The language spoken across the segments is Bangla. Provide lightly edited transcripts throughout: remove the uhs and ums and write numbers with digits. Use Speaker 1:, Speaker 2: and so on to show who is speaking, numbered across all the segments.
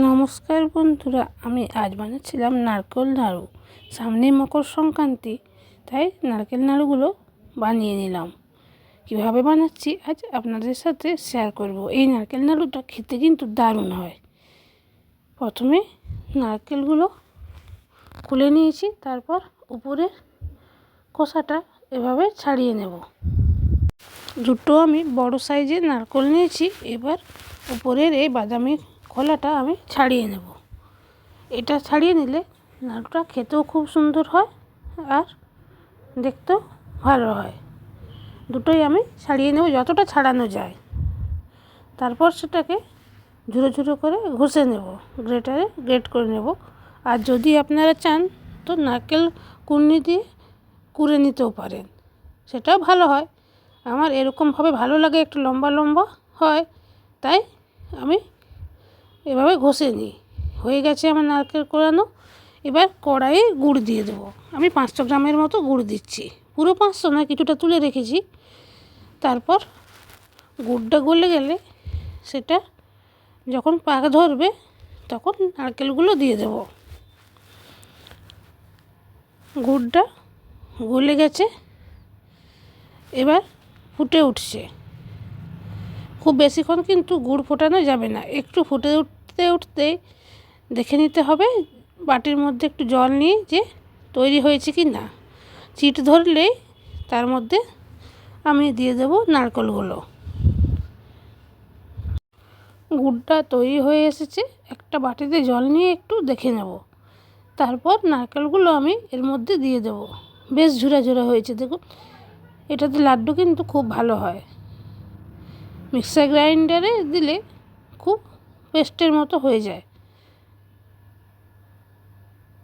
Speaker 1: নমস্কার বন্ধুরা, আমি আজ বানাচ্ছিলাম নারকেল নাড়ু। সামনেই মকর সংক্রান্তি, তাই নারকেল নাড়ুগুলো বানিয়ে নিলাম। কিভাবে বানাচ্ছি আজ আপনাদের সাথে শেয়ার করব। এই নারকেল নাড়ুটা খেতে কিন্তু দারুণ হয়। প্রথমে নারকেলগুলো খুলে নিয়েছি, তারপর উপরের খোসাটা এভাবে ছাড়িয়ে নেব। দুটো আমি বড় সাইজের নারকেল নিয়েছি। এবার উপরের এই বাদামি খোলাটা আমি ছাড়িয়ে নেব। এটা ছাড়িয়ে নিলে নাড়ুটা খেতেও খুব সুন্দর হয় আর দেখতেও ভালো হয়। দুটোই আমি ছাড়িয়ে নেব যতটা ছাড়ানো যায়। তারপর সেটাকে ঝুরো ঝুরো করে ঘষে নেব, গ্রেটারে গ্রেট করে নেব। আর যদি আপনারা চান তো নারকেল কুড়নি দিয়ে কুড়ে নিতেও পারেন, সেটাও ভালো হয়। আমার এরকমভাবে ভালো লাগে, একটু লম্বা লম্বা হয়, তাই আমি এভাবে ঘষে নিই। হয়ে গেছে আমার নারকেল কোড়ানো। এবার কড়াইয়ে গুড় দিয়ে দেবো। আমি 500 গ্রামের মতো গুড় দিচ্ছি, পুরো 500 না, কিছুটা তুলে রেখেছি। তারপর গুড়টা গলে গেলে সেটা যখন পাক ধরবে তখন নারকেলগুলো দিয়ে দেব। গুড়টা গলে গেছে, এবার ফুটে উঠছে। খুব বেশিক্ষণ কিন্তু গুড় ফোটানো যাবে না, একটু ফুটে উঠতে উঠতে দেখে নিতে হবে বাটির মধ্যে একটু জল নিয়ে যে তৈরি হয়েছে কি না। চিট ধরলেই তার মধ্যে আমি দিয়ে দেব নারকেলগুলো। গুড়টা তৈরি হয়ে এসেছে, একটা বাটিতে জল নিয়ে একটু দেখে নেব। তারপর নারকেলগুলো আমি এর মধ্যে দিয়ে দেব। বেশ ঝুরা ঝুরা হয়েছে দেখুন। এটাতে লাড্ডু কিন্তু খুব ভালো হয়। মিক্সার গ্রাইন্ডারে দিলে খুব পেস্টের মতো হয়ে যায়।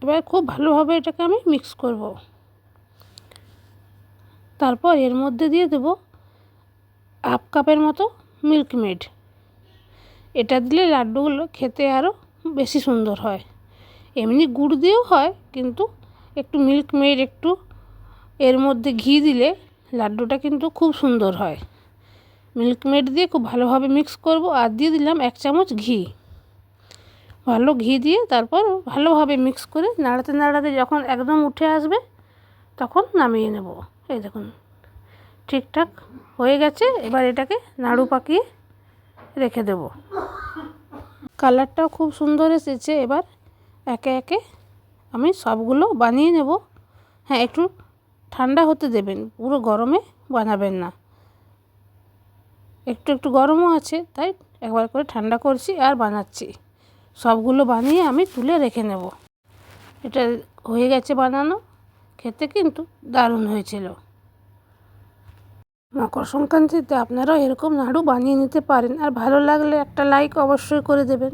Speaker 1: এবার খুব ভালোভাবে এটাকে আমি মিক্স করব। তারপর এর মধ্যে দিয়ে দেব হাফ কাপের মতো মিল্ক মেড। এটা দিলে লাড্ডুগুলো খেতে আরও বেশি সুন্দর হয়। এমনি গুড় দিয়েও হয়, কিন্তু একটু মিল্ক মেড একটু এর মধ্যে ঘি দিলে লাড্ডুটা কিন্তু খুব সুন্দর হয়। মিল্ক মেড দিয়ে খুব ভালোভাবে মিক্স করব। আর দিয়ে দিলাম 1 চামচ ঘি। ভালো ঘি দিয়ে তারপর ভালোভাবে মিক্স করে নাড়াতে নাড়াতে যখন একদম উঠে আসবে তখন নামিয়ে নেব। এই দেখুন ঠিকঠাক হয়ে গেছে। এবার এটাকে নাড়ু পাকিয়ে রেখে দেব। কালারটাও খুব সুন্দর এসেছে। এবার একে একে আমি সবগুলো বানিয়ে নেব। হ্যাঁ, একটু ঠান্ডা হতে দেবেন, পুরো গরমে বানাবেন না। একটু একটু গরমও আছে, তাই একবার করে ঠান্ডা করছি আর বানাচ্ছি। সবগুলো বানিয়ে আমি তুলে রেখে নেব। এটা হয়ে গেছে বানানো, খেতে কিন্তু দারুণ হয়েছিল। মকর সংক্রান্তিতে আপনারাও এরকম নাড়ু বানিয়ে নিতে পারেন। আর ভালো লাগলে একটা লাইক অবশ্যই করে দেবেন।